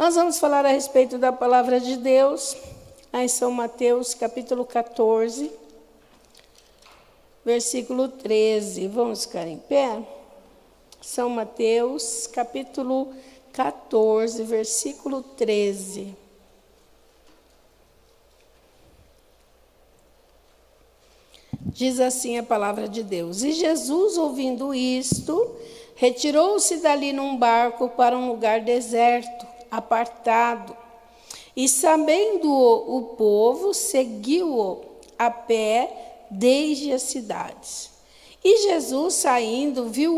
Nós vamos falar a respeito da palavra de Deus, lá em São Mateus, capítulo 14, versículo 13. Vamos ficar em pé? São Mateus, capítulo 14, versículo 13. Diz assim a palavra de Deus: E Jesus, ouvindo isto, retirou-se dali num barco para um lugar deserto, apartado. E sabendo-o o povo, seguiu-o a pé desde as cidades. E Jesus, saindo, viu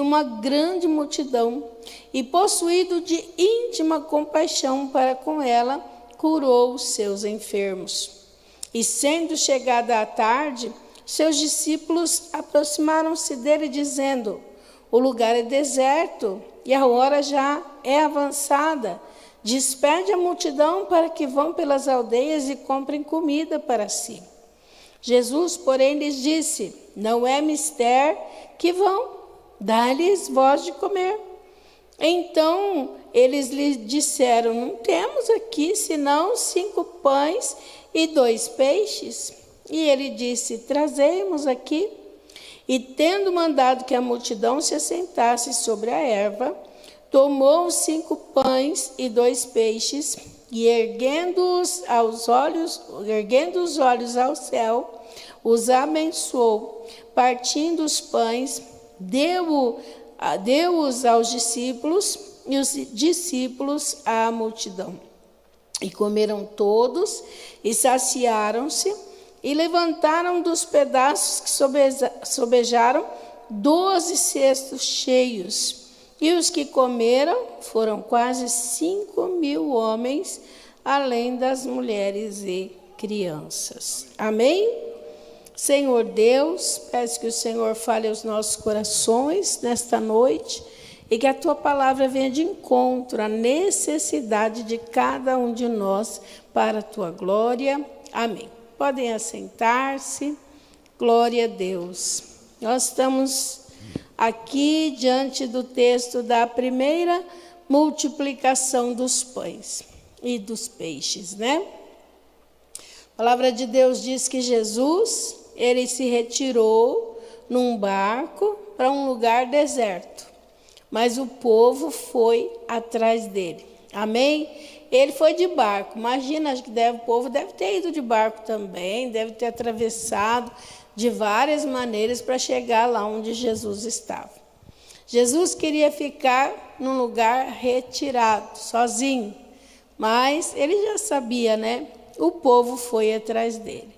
uma grande multidão, e possuído de íntima compaixão para com ela, curou os seus enfermos. E sendo chegada a tarde, seus discípulos aproximaram-se dele, dizendo: O lugar é deserto, e a hora já é avançada. Despede a multidão para que vão pelas aldeias e comprem comida para si. Jesus, porém, lhes disse: Não é mister que vão, dá-lhes vós de comer. Então eles lhe disseram: Não temos aqui senão 5 pães e 2 peixes. E ele disse: Trazei-mos aqui. E tendo mandado que a multidão se assentasse sobre a erva, tomou os 5 pães e 2 peixes, e erguendo os olhos ao céu, os abençoou, partindo os pães, deu-os aos discípulos, e os discípulos à multidão. E comeram todos, e saciaram-se, e levantaram dos pedaços que sobejaram 12 cestos cheios. E os que comeram foram quase 5.000 homens, além das mulheres e crianças. Amém? Senhor Deus, peço que o Senhor fale aos nossos corações nesta noite e que a Tua palavra venha de encontro à necessidade de cada um de nós para a Tua glória. Amém. Podem assentar-se. Glória a Deus. Nós estamos aqui diante do texto da primeira multiplicação dos pães e dos peixes, né? A palavra de Deus diz que Jesus, ele se retirou num barco para um lugar deserto, mas o povo foi atrás dele. Amém? Ele foi de barco. Imagina, acho que o povo deve ter ido de barco também, deve ter atravessado de várias maneiras para chegar lá onde Jesus estava. Jesus queria ficar num lugar retirado, sozinho, mas ele já sabia, né? O povo foi atrás dele.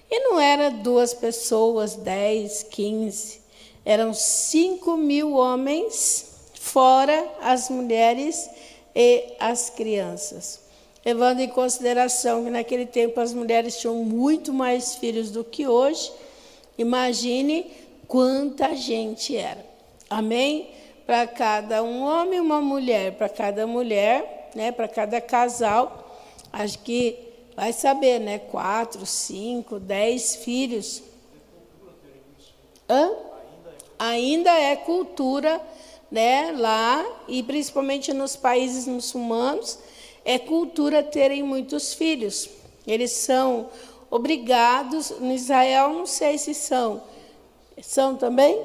E não era 2 pessoas, 10, 15, eram 5.000 homens, fora as mulheres e as crianças. Levando em consideração que naquele tempo as mulheres tinham muito mais filhos do que hoje, imagine quanta gente era. Amém? Para cada um homem, uma mulher. Para cada mulher, né? Para cada casal, acho que vai saber, né? 4, 5, 10 filhos. Ainda é cultura, né? Lá, e principalmente nos países muçulmanos, é cultura terem muitos filhos. Eles são obrigados, no Israel não sei se são. São também?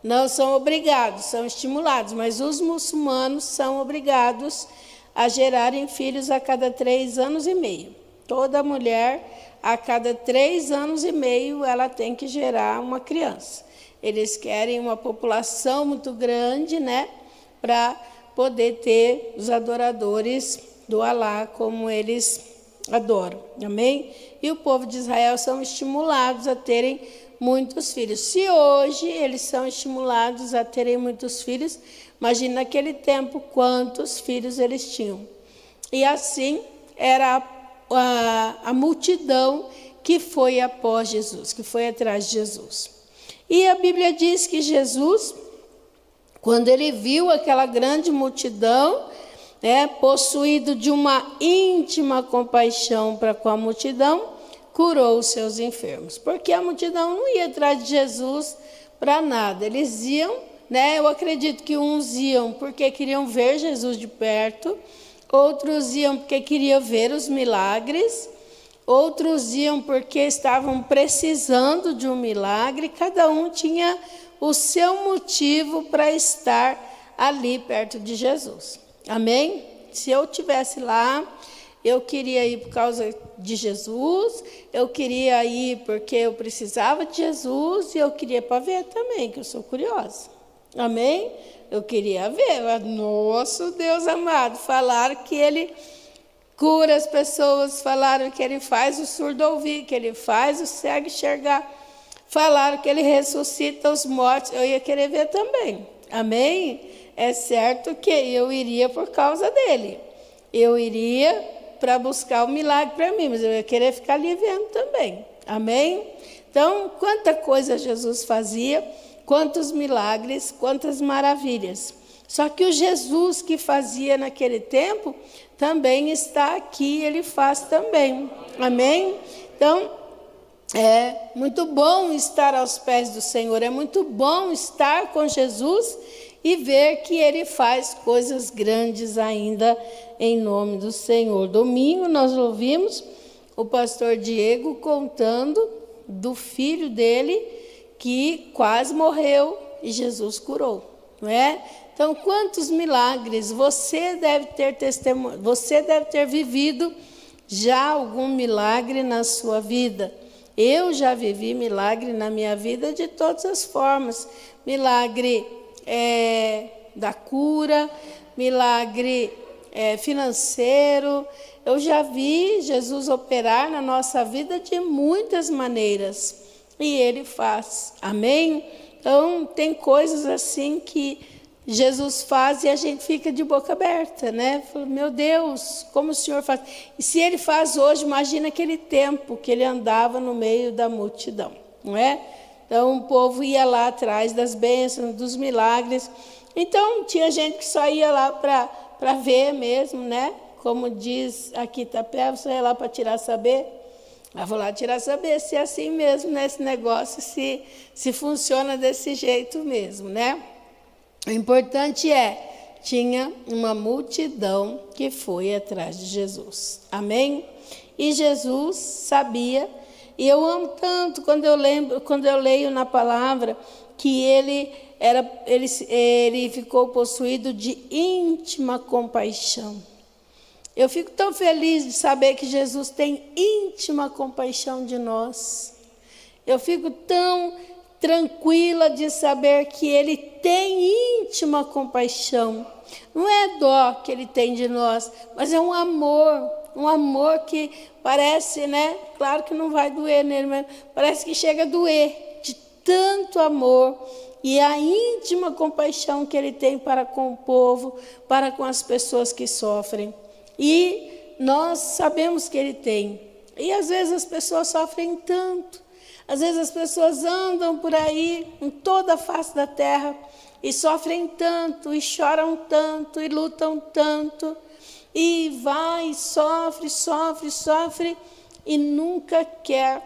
Não são obrigados, são estimulados, mas os muçulmanos são obrigados a gerarem filhos a cada 3 anos e meio. Toda mulher, a cada 3 anos e meio, ela tem que gerar uma criança. Eles querem uma população muito grande, né, para poder ter os adoradores do Alá como eles adoram. Amém? E o povo de Israel são estimulados a terem muitos filhos. Se hoje eles são estimulados a terem muitos filhos, imagina naquele tempo quantos filhos eles tinham. E assim era a multidão que foi após Jesus, que foi atrás de Jesus. E a Bíblia diz que Jesus, quando ele viu aquela grande multidão, né, possuído de uma íntima compaixão para com a multidão, curou os seus enfermos. Porque a multidão não ia atrás de Jesus para nada. Eles iam né? Eu acredito que uns iam porque queriam ver Jesus de perto, outros iam porque queriam ver os milagres, outros iam porque estavam precisando de um milagre. Cada um tinha o seu motivo para estar ali perto de Jesus. Amém? Se eu estivesse lá, eu queria ir por causa de Jesus, eu queria ir porque eu precisava de Jesus, e eu queria para ver também, que eu sou curiosa. Amém? Eu queria ver. Nosso Deus amado, falaram que Ele cura as pessoas, falaram que Ele faz o surdo ouvir, que Ele faz o cego enxergar, falaram que Ele ressuscita os mortos. Eu ia querer ver também. Amém? É certo que eu iria por causa dele. Eu iria para buscar o milagre para mim, mas eu ia querer ficar ali vendo também. Amém? Então, quanta coisa Jesus fazia, quantos milagres, quantas maravilhas. Só que o Jesus que fazia naquele tempo também está aqui, Ele faz também. Amém? Então, é muito bom estar aos pés do Senhor, é muito bom estar com Jesus e ver que Ele faz coisas grandes ainda em nome do Senhor. Domingo nós ouvimos o pastor Diego contando do filho dele que quase morreu e Jesus curou, não é? Então, quantos milagres você deve ter testemunho, você deve ter vivido já algum milagre na sua vida. Eu já vivi milagre na minha vida de todas as formas. Milagre da cura, milagre financeiro. Eu já vi Jesus operar na nossa vida de muitas maneiras. E Ele faz. Amém? Então, tem coisas assim que Jesus faz e a gente fica de boca aberta, né? Fala, meu Deus, como o Senhor faz. E se Ele faz hoje, imagina aquele tempo que Ele andava no meio da multidão, não é? Então, o povo ia lá atrás das bênçãos, dos milagres. Então, tinha gente que só ia lá para ver mesmo, né? Como diz aqui Itapeva, só ia lá para tirar saber. Eu vou lá tirar saber se é assim mesmo, né? Esse negócio, se funciona desse jeito mesmo, né? O importante tinha uma multidão que foi atrás de Jesus. Amém? E Jesus sabia, e eu amo tanto quando eu leio na palavra que ele ficou possuído de íntima compaixão. Eu fico tão feliz de saber que Jesus tem íntima compaixão de nós. Eu fico tão tranquila de saber que Ele tem íntima compaixão. Não é dó que Ele tem de nós, mas é um amor que parece, né? Claro que não vai doer nele, mas parece que chega a doer, de tanto amor e a íntima compaixão que Ele tem para com o povo, para com as pessoas que sofrem. E nós sabemos que Ele tem. E às vezes as pessoas sofrem tanto. Às vezes as pessoas andam por aí, em toda a face da terra, e sofrem tanto, e choram tanto, e lutam tanto, e vai, sofre, e nunca quer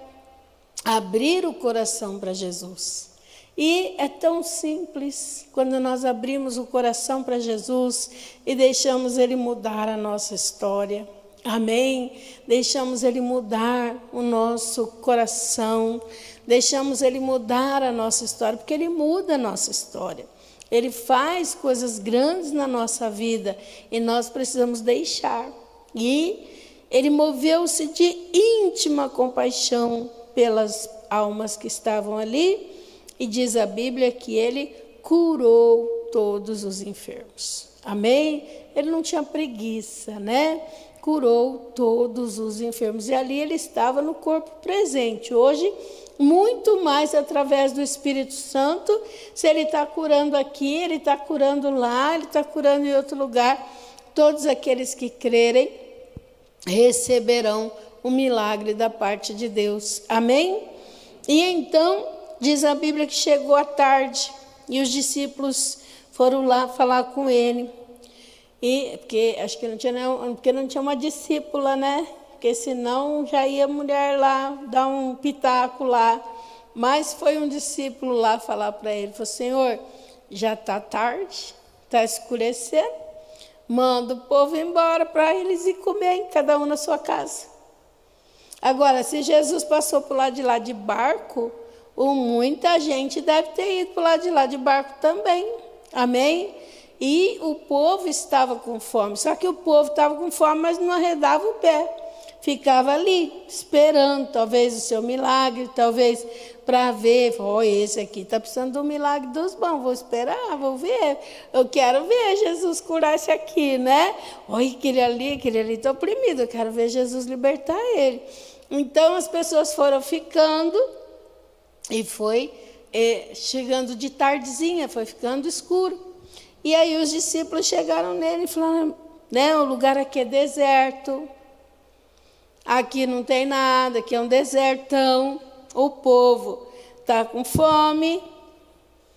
abrir o coração para Jesus. E é tão simples quando nós abrimos o coração para Jesus e deixamos Ele mudar a nossa história. Amém? Deixamos Ele mudar o nosso coração, deixamos Ele mudar a nossa história, porque Ele muda a nossa história. Ele faz coisas grandes na nossa vida e nós precisamos deixar. E Ele moveu-se de íntima compaixão pelas almas que estavam ali e diz a Bíblia que Ele curou todos os enfermos. Amém? Ele não tinha preguiça, né? Curou todos os enfermos. E ali Ele estava no corpo presente. Hoje, muito mais através do Espírito Santo. Se Ele está curando aqui, Ele está curando lá, Ele está curando em outro lugar. Todos aqueles que crerem receberão o milagre da parte de Deus. Amém? E então, diz a Bíblia que chegou a tarde e os discípulos foram lá falar com Ele. E porque acho que não tinha uma discípula, né? Porque senão já ia a mulher lá dar um pitaco lá. Mas foi um discípulo lá falar para ele, falou, Senhor, já está tarde, está escurecendo, manda o povo embora para eles ir comer, cada um na sua casa. Agora, se Jesus passou por lá de barco, muita gente deve ter ido por lá de barco também. Amém? E o povo estava com fome. Só que o povo estava com fome, mas não arredava o pé. Ficava ali, esperando, talvez o seu milagre, talvez para ver. Esse aqui está precisando do milagre dos bons, vou esperar, vou ver. Eu quero ver Jesus curar esse aqui, né? Olha aquele ali está oprimido, eu quero ver Jesus libertar ele. Então as pessoas foram ficando e foi chegando de tardezinha, foi ficando escuro. E aí os discípulos chegaram nele e falaram, né, o lugar aqui é deserto, aqui não tem nada, aqui é um desertão, o povo está com fome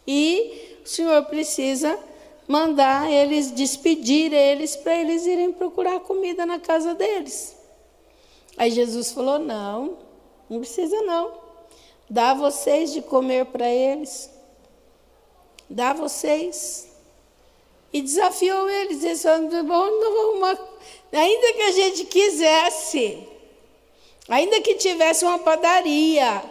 e o Senhor precisa mandar eles, despedir eles, para eles irem procurar comida na casa deles. Aí Jesus falou, não precisa não, dá vocês de comer para eles, dá vocês. E desafiou eles, eles falaram, ainda que a gente quisesse, ainda que tivesse uma padaria,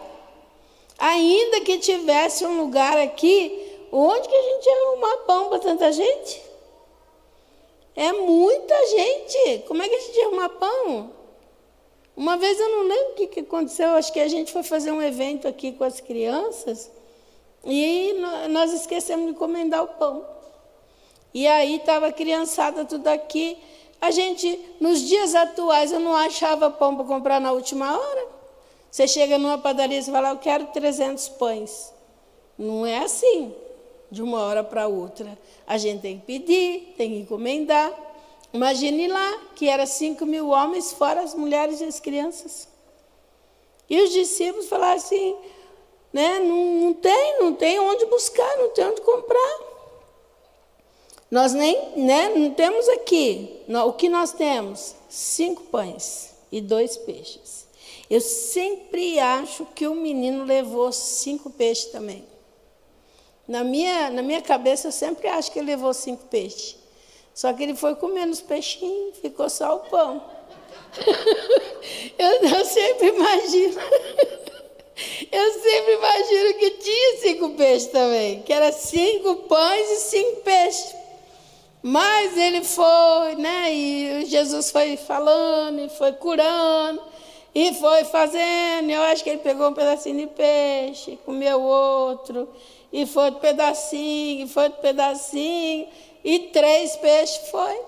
ainda que tivesse um lugar aqui, onde que a gente ia arrumar pão para tanta gente? É muita gente, como é que a gente ia arrumar pão? Uma vez eu não lembro o que aconteceu, acho que a gente foi fazer um evento aqui com as crianças e nós esquecemos de encomendar o pão. E aí estava a criançada tudo aqui. A gente, nos dias atuais, eu não achava pão para comprar na última hora. Você chega numa padaria e fala, eu quero 300 pães. Não é assim, de uma hora para outra. A gente tem que pedir, tem que encomendar. Imagine lá, que era 5.000 homens, fora as mulheres e as crianças. E os discípulos falaram assim, né, não tem onde buscar, não tem onde comprar. Nós não temos aqui, o que nós temos? 5 pães e 2 peixes. Eu sempre acho que o menino levou 5 peixes também. Na minha cabeça, eu sempre acho que ele levou 5 peixes. Só que ele foi comendo os peixinhos, ficou só o pão. eu sempre imagino. Eu sempre imagino que tinha 5 peixes também, que era 5 pães e 5 peixes. Mas ele foi, né? E Jesus foi falando, e foi curando, e foi fazendo. Eu acho que ele pegou um pedacinho de peixe, comeu outro, e foi outro pedacinho, e foi outro pedacinho, e 3 peixes foi.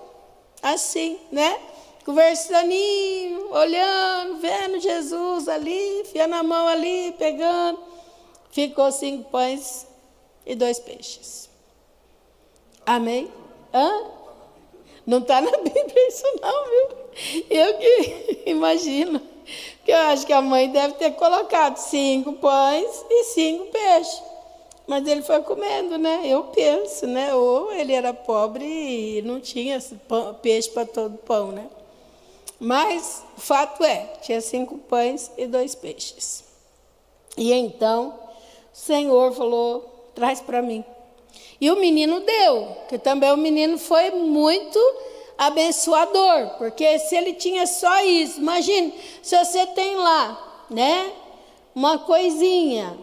Assim, né? Conversando, olhando, vendo Jesus ali, enfiando a mão ali, pegando. Ficou 5 pães e 2 peixes. Amém? Hã? Não está na Bíblia isso não, viu? Eu que imagino. Que eu acho que a mãe deve ter colocado 5 pães e 5 peixes. Mas ele foi comendo, né? Eu penso, né? Ou ele era pobre e não tinha peixe para todo pão, né? Mas o fato é, tinha 5 pães e 2 peixes. E então o Senhor falou, traz para mim. E o menino deu, que também o menino foi muito abençoador, porque se ele tinha só isso, imagine, se você tem lá, né, uma coisinha,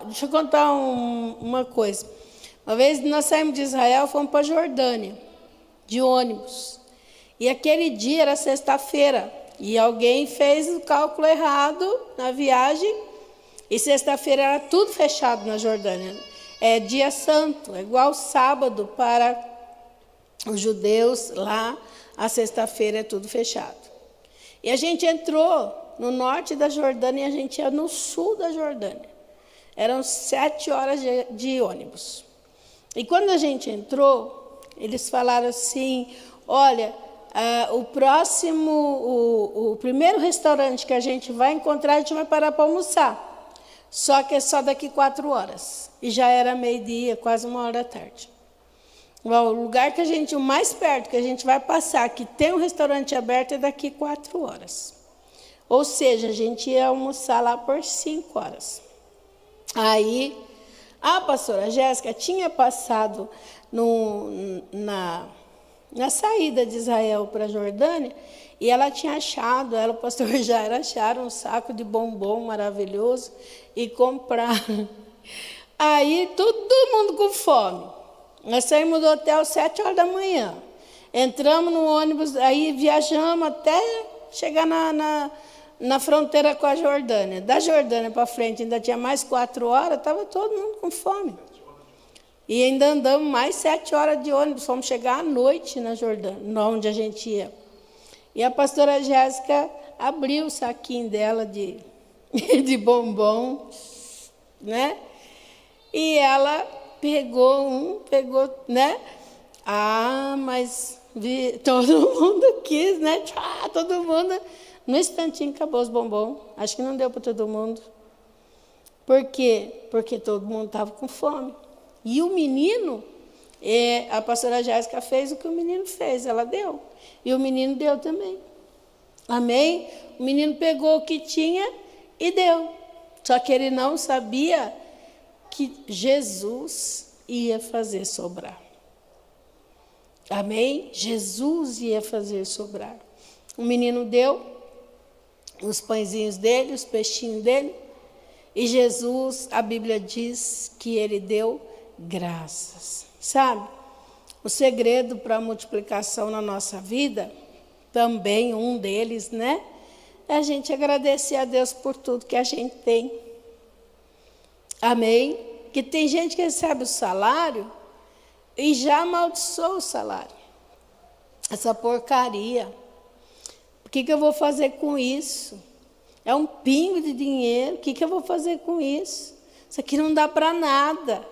deixa eu contar uma coisa. Uma vez nós saímos de Israel, fomos para a Jordânia, de ônibus, e aquele dia era sexta-feira, e alguém fez o cálculo errado na viagem, e sexta-feira era tudo fechado na Jordânia. É dia santo, é igual sábado para os judeus, lá a sexta-feira é tudo fechado. E a gente entrou no norte da Jordânia e a gente ia no sul da Jordânia. Eram 7 horas de ônibus. E quando a gente entrou, eles falaram assim, olha, o primeiro restaurante que a gente vai encontrar, a gente vai parar para almoçar. Só que é só daqui 4 horas. E já era meio-dia, quase 1h da tarde. O lugar que o mais perto que a gente vai passar, que tem um restaurante aberto, é daqui 4 horas. Ou seja, a gente ia almoçar lá por 5 horas. Aí A pastora Jéssica tinha passado na saída de Israel para a Jordânia, e ela tinha achado, ela e o pastor Jair acharam um saco de bombom maravilhoso e compraram. Aí todo mundo com fome. Nós saímos do hotel às 7 horas da manhã. Entramos no ônibus, aí viajamos até chegar na fronteira com a Jordânia. Da Jordânia para frente ainda tinha mais 4 horas, estava todo mundo com fome. E ainda andamos mais 7 horas de ônibus, fomos chegar à noite na Jordânia, onde a gente ia. E a pastora Jéssica abriu o saquinho dela de bombom, né? E ela pegou, né? Ah, mas todo mundo quis, né? Todo mundo. No instantinho acabou os bombons. Acho que não deu para todo mundo. Por quê? Porque todo mundo estava com fome. E o menino, a pastora Jéssica fez o que o menino fez, ela deu. E o menino deu também. Amém? O menino pegou o que tinha e deu. Só que ele não sabia que Jesus ia fazer sobrar. Amém? Jesus ia fazer sobrar. O menino deu os pãezinhos dele, os peixinhos dele, e Jesus, a Bíblia diz que ele deu graças. Sabe? O segredo para a multiplicação na nossa vida, também um deles, né? É a gente agradecer a Deus por tudo que a gente tem. Amém? Que tem gente que recebe o salário e já amaldiçoa o salário. Essa porcaria. O que eu vou fazer com isso? É um pingo de dinheiro. O que eu vou fazer com isso? Isso aqui não dá para nada.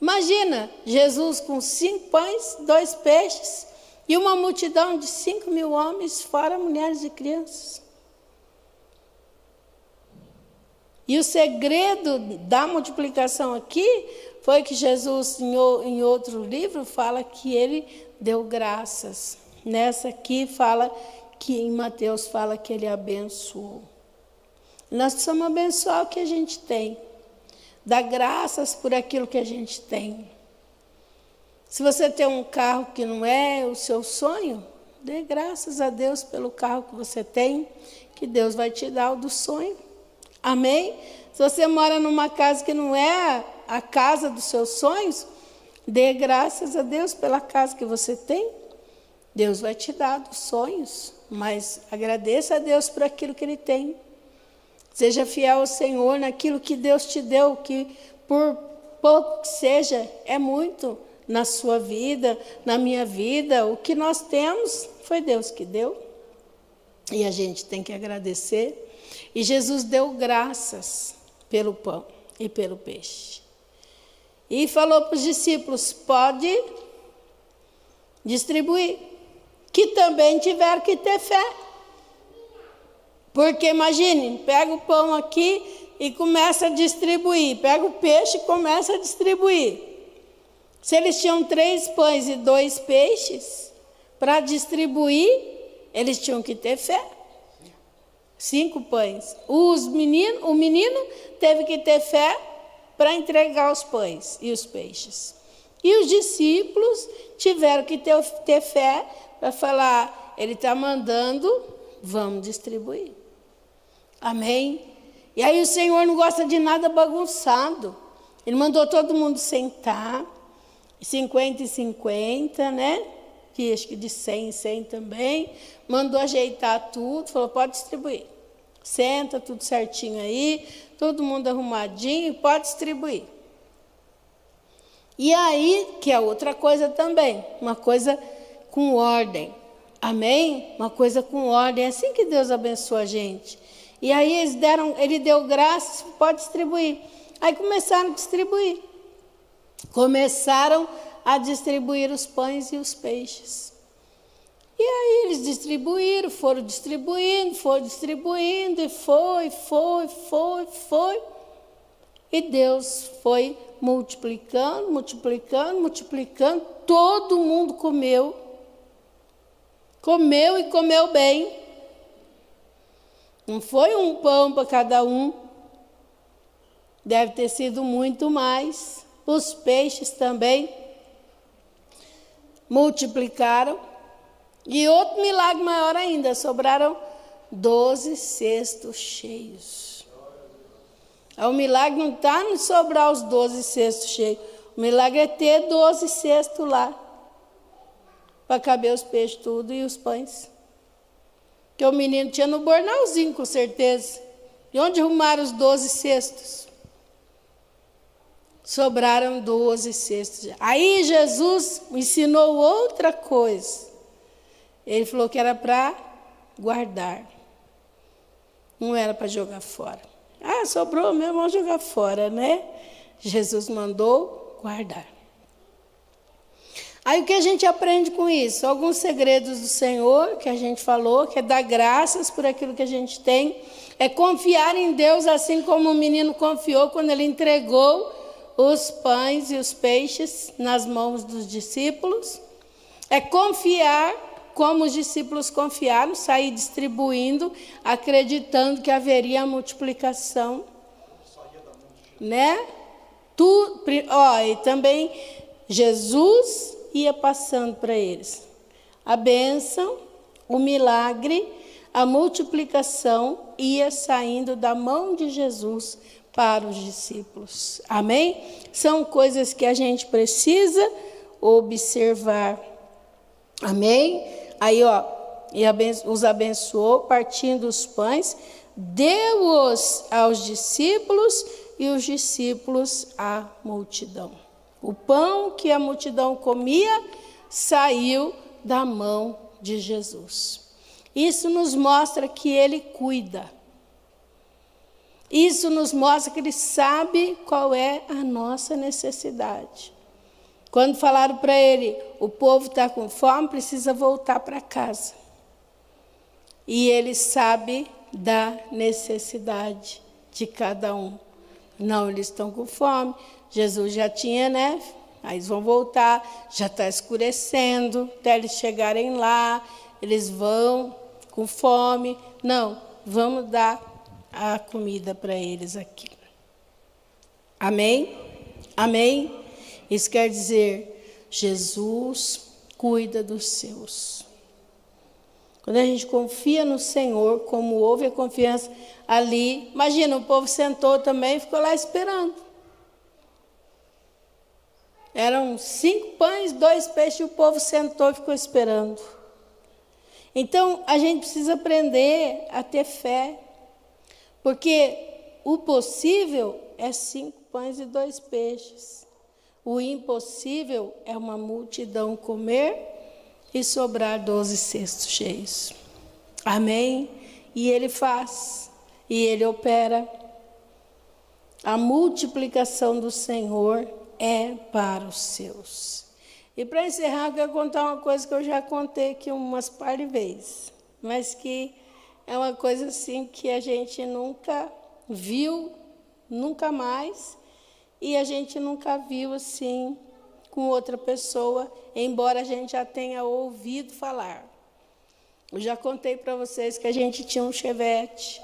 Imagina, Jesus com 5 pães, 2 peixes e uma multidão de 5.000 homens, fora mulheres e crianças. E o segredo da multiplicação aqui foi que Jesus, em outro livro, fala que ele deu graças. Nessa aqui fala que em Mateus fala que ele abençoou. Nós precisamos abençoar o que a gente tem. Dar graças por aquilo que a gente tem. Se você tem um carro que não é o seu sonho, dê graças a Deus pelo carro que você tem, que Deus vai te dar o do sonho. Amém? Se você mora numa casa que não é a casa dos seus sonhos, dê graças a Deus pela casa que você tem. Deus vai te dar dos sonhos, mas agradeça a Deus por aquilo que Ele tem. Seja fiel ao Senhor naquilo que Deus te deu, que por pouco que seja, é muito na sua vida, na minha vida. O que nós temos foi Deus que deu. E a gente tem que agradecer. E Jesus deu graças pelo pão e pelo peixe. E falou para os discípulos, pode distribuir, que também tiveram que ter fé. Porque imagine, pega o pão aqui e começa a distribuir. Pega o peixe e começa a distribuir. Se eles tinham 3 pães e 2 peixes, para distribuir, eles tinham que ter fé. 5 pães. O menino teve que ter fé para entregar os pães e os peixes. E os discípulos tiveram que ter fé para falar, ele está mandando, vamos distribuir. Amém? E aí o Senhor não gosta de nada bagunçado. Ele mandou todo mundo sentar, 50 e 50, né? Que acho que de 100 em 100 também. Mandou ajeitar tudo, falou, pode distribuir. Senta, tudo certinho aí, todo mundo arrumadinho, pode distribuir. E aí, que é outra coisa também, uma coisa com ordem. Amém? Uma coisa com ordem, é assim que Deus abençoa a gente. E aí ele deu graças, pode distribuir. Aí começaram a distribuir. Começaram a distribuir os pães e os peixes. E aí eles distribuíram, foram distribuindo, e foi. E Deus foi multiplicando, todo mundo comeu. Comeu e comeu bem. Não foi um pão para cada um. Deve ter sido muito mais. Os peixes também multiplicaram. E outro milagre maior ainda, sobraram 12 cestos cheios. O milagre não está em sobrar os 12 cestos cheios. O milagre é ter 12 cestos lá, para caber os peixes tudo e os pães. Que o menino tinha no bornalzinho, com certeza. De onde arrumaram os 12 cestos? Sobraram 12 cestos. Aí Jesus ensinou outra coisa. Ele falou que era para guardar. Não era para jogar fora. Ah, sobrou mesmo, vamos jogar fora, né? Jesus mandou guardar. Aí o que a gente aprende com isso? Alguns segredos do Senhor, que a gente falou, que é dar graças por aquilo que a gente tem, é confiar em Deus, assim como o menino confiou quando ele entregou os pães e os peixes nas mãos dos discípulos. É confiar como os discípulos confiaram, sair distribuindo, acreditando que haveria multiplicação. Né? E também Jesus ia passando para eles a bênção, o milagre, a multiplicação ia saindo da mão de Jesus para os discípulos. Amém? São coisas que a gente precisa observar. Amém? Aí, os abençoou, partindo os pães, deu-os aos discípulos e os discípulos à multidão. O pão que a multidão comia saiu da mão de Jesus. Isso nos mostra que Ele cuida. Isso nos mostra que Ele sabe qual é a nossa necessidade. Quando falaram para Ele, o povo está com fome, precisa voltar para casa. E Ele sabe da necessidade de cada um. Não, eles estão com fome. Jesus já tinha, né? Aí eles vão voltar, já está escurecendo, até eles chegarem lá, eles vão com fome. Não, vamos dar a comida para eles aqui. Amém? Amém? Isso quer dizer, Jesus cuida dos seus. Quando a gente confia no Senhor, como houve a confiança ali, imagina, o povo sentou também e ficou lá esperando. Eram 5 pães, 2 peixes, e o povo sentou e ficou esperando. Então, a gente precisa aprender a ter fé, porque o possível é 5 pães e 2 peixes. O impossível é uma multidão comer e sobrar 12 cestos cheios. Amém? E Ele faz, e Ele opera. A multiplicação do Senhor é para os seus. E para encerrar, eu quero contar uma coisa que eu já contei aqui umas par de vezes, mas que é uma coisa assim que a gente nunca viu, nunca mais, e a gente nunca viu assim com outra pessoa, embora a gente já tenha ouvido falar. Eu já contei para vocês que a gente tinha um Chevette,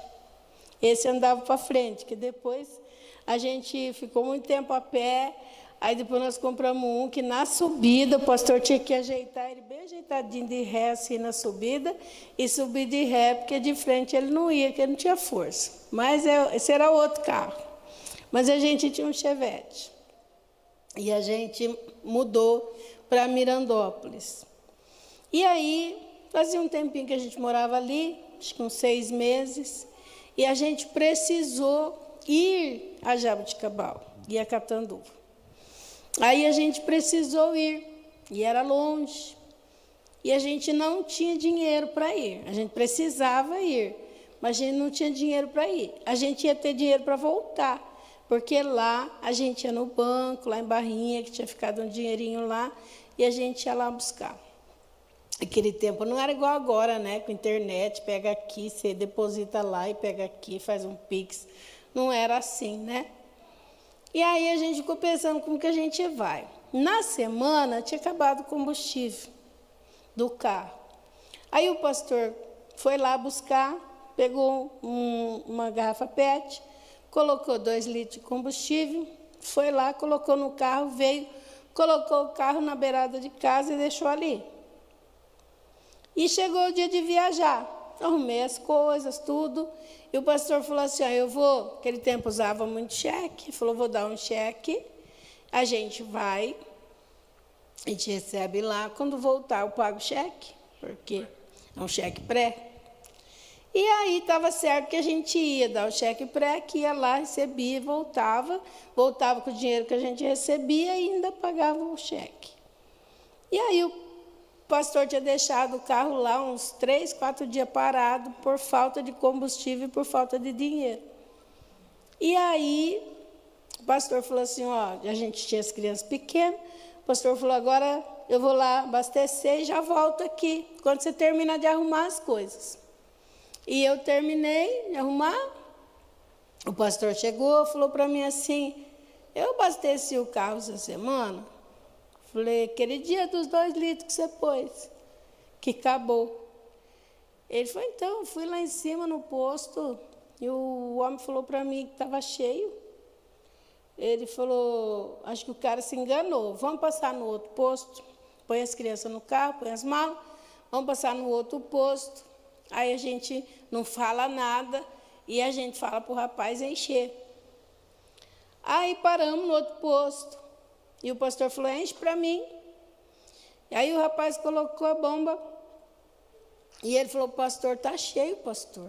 esse andava para frente, que depois a gente ficou muito tempo a pé. Aí depois nós compramos um que na subida o pastor tinha que ajeitar ele bem ajeitadinho de ré assim na subida e subir de ré, porque de frente ele não ia, porque ele não tinha força. Mas esse era outro carro. Mas a gente tinha um Chevette. E a gente mudou para Mirandópolis. E aí, fazia um tempinho que a gente morava ali, acho que uns 6 meses, e a gente precisou ir a Jaboticabal e a Catanduva. Aí a gente precisou ir, e era longe, e a gente não tinha dinheiro para ir. A gente precisava ir, mas a gente não tinha dinheiro para ir. A gente ia ter dinheiro para voltar, porque lá a gente ia no banco, lá em Barrinha, que tinha ficado um dinheirinho lá, e a gente ia lá buscar. Aquele tempo não era igual agora, né? Com internet, pega aqui, você deposita lá e pega aqui, faz um Pix. Não era assim, né? E aí a gente ficou pensando como que a gente vai. Na semana tinha acabado o combustível do carro. Aí o pastor foi lá buscar, pegou uma garrafa PET, colocou 2 litros de combustível, foi lá, colocou no carro, veio, colocou o carro na beirada de casa e deixou ali. E chegou o dia de viajar. Arrumei as coisas, tudo. E o pastor falou assim, eu vou, naquele tempo usava muito cheque, falou, vou dar um cheque, a gente vai, a gente recebe lá, quando voltar eu pago o cheque, porque é um cheque pré. E aí estava certo que a gente ia dar o cheque pré, que ia lá, recebia e voltava com o dinheiro que a gente recebia e ainda pagava o cheque. E aí o pastor tinha deixado o carro lá uns 3, 4 dias parado por falta de combustível e por falta de dinheiro. E aí o pastor falou assim, a gente tinha as crianças pequenas, o pastor falou, agora eu vou lá abastecer e já volto aqui, quando você terminar de arrumar as coisas. E eu terminei de arrumar, o pastor chegou, falou para mim assim, eu abasteci o carro essa semana. Falei, aquele dia dos 2 litros que você pôs, que acabou. Ele falou, então, eu fui lá em cima no posto, e o homem falou para mim que estava cheio. Ele falou, acho que o cara se enganou, vamos passar no outro posto, põe as crianças no carro, põe as malas, vamos passar no outro posto. Aí a gente não fala nada, e a gente fala para o rapaz encher. Aí paramos no outro posto. E o pastor falou, enche para mim. E aí o rapaz colocou a bomba. E ele falou, pastor, está cheio, pastor.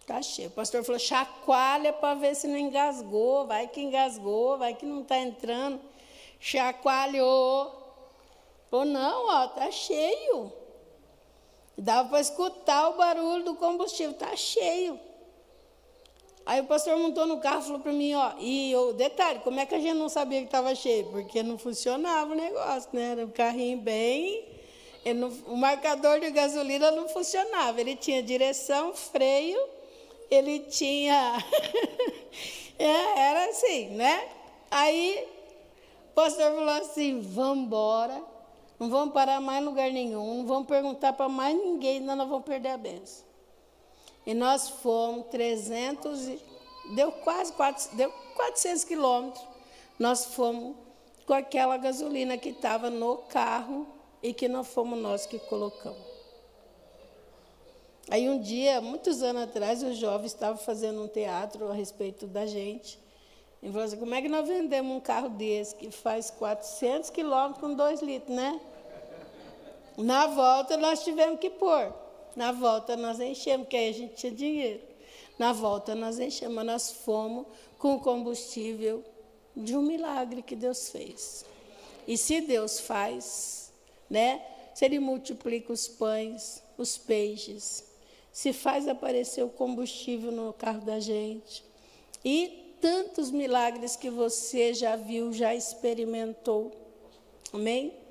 Está cheio. O pastor falou, chacoalha para ver se não engasgou. Vai que engasgou, vai que não está entrando. Chacoalhou. Falou, não, está cheio. Dava para escutar o barulho do combustível, está cheio. Aí o pastor montou no carro e falou para mim, e o detalhe, como é que a gente não sabia que estava cheio? Porque não funcionava o negócio, né? Era um carrinho bem... o marcador de gasolina não funcionava. Ele tinha direção, freio, ele tinha... era assim, né? Aí o pastor falou assim, vamos embora, não vamos parar mais em lugar nenhum, não vamos perguntar para mais ninguém, senão nós vamos perder a bênção. E nós fomos deu 400 quilômetros, nós fomos com aquela gasolina que estava no carro e que não fomos nós que colocamos. Aí um dia, muitos anos atrás, os jovens estavam fazendo um teatro a respeito da gente. E falou assim, como é que nós vendemos um carro desse que faz 400 quilômetros com 2 litros, né? Na volta nós tivemos que pôr. Na volta nós enchemos, porque aí a gente tinha dinheiro. Na volta nós enchemos, mas nós fomos com o combustível de um milagre que Deus fez. E se Deus faz, né? Se Ele multiplica os pães, os peixes, se faz aparecer o combustível no carro da gente, e tantos milagres que você já viu, já experimentou. Amém?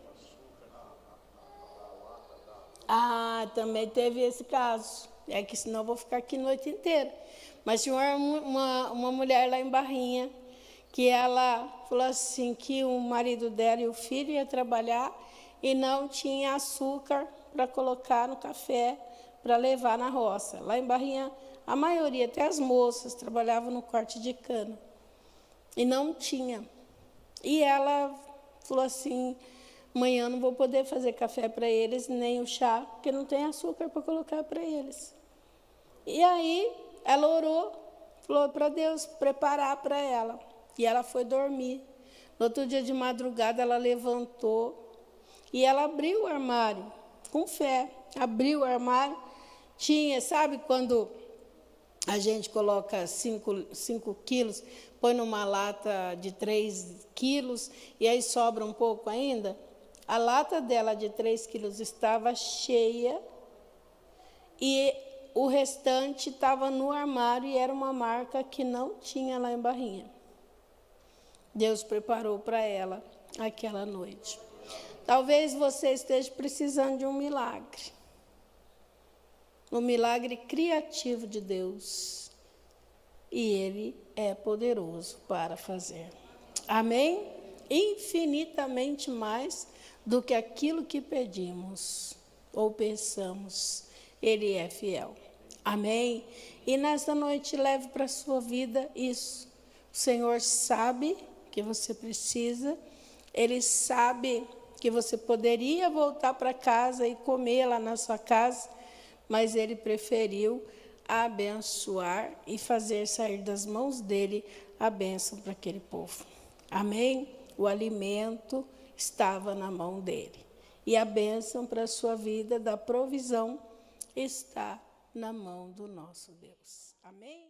Também teve esse caso. É que senão eu vou ficar aqui a noite inteira. Mas tinha uma mulher lá em Barrinha, que ela falou assim, que o marido dela e o filho iam trabalhar e não tinha açúcar para colocar no café, para levar na roça. Lá em Barrinha, a maioria, até as moças, trabalhavam no corte de cana. E não tinha. E ela falou assim, amanhã não vou poder fazer café para eles, nem o chá, porque não tem açúcar para colocar para eles. E aí ela orou, falou para Deus preparar para ela. E ela foi dormir. No outro dia de madrugada ela levantou e ela abriu o armário, com fé. Abriu o armário, tinha, sabe quando a gente coloca 5 quilos, põe numa lata de 3 quilos e aí sobra um pouco ainda? A lata dela de 3 quilos estava cheia e o restante estava no armário e era uma marca que não tinha lá em Barrinha. Deus preparou para ela aquela noite. Talvez você esteja precisando de um milagre. Um milagre criativo de Deus. E Ele é poderoso para fazer. Amém? Infinitamente mais do que aquilo que pedimos ou pensamos. Ele é fiel. Amém? E nesta noite leve para a sua vida isso. O Senhor sabe que você precisa, Ele sabe que você poderia voltar para casa e comer lá na sua casa, mas Ele preferiu abençoar e fazer sair das mãos dEle a bênção para aquele povo. Amém? O alimento estava na mão dEle. E a bênção para a sua vida da provisão está na mão do nosso Deus. Amém?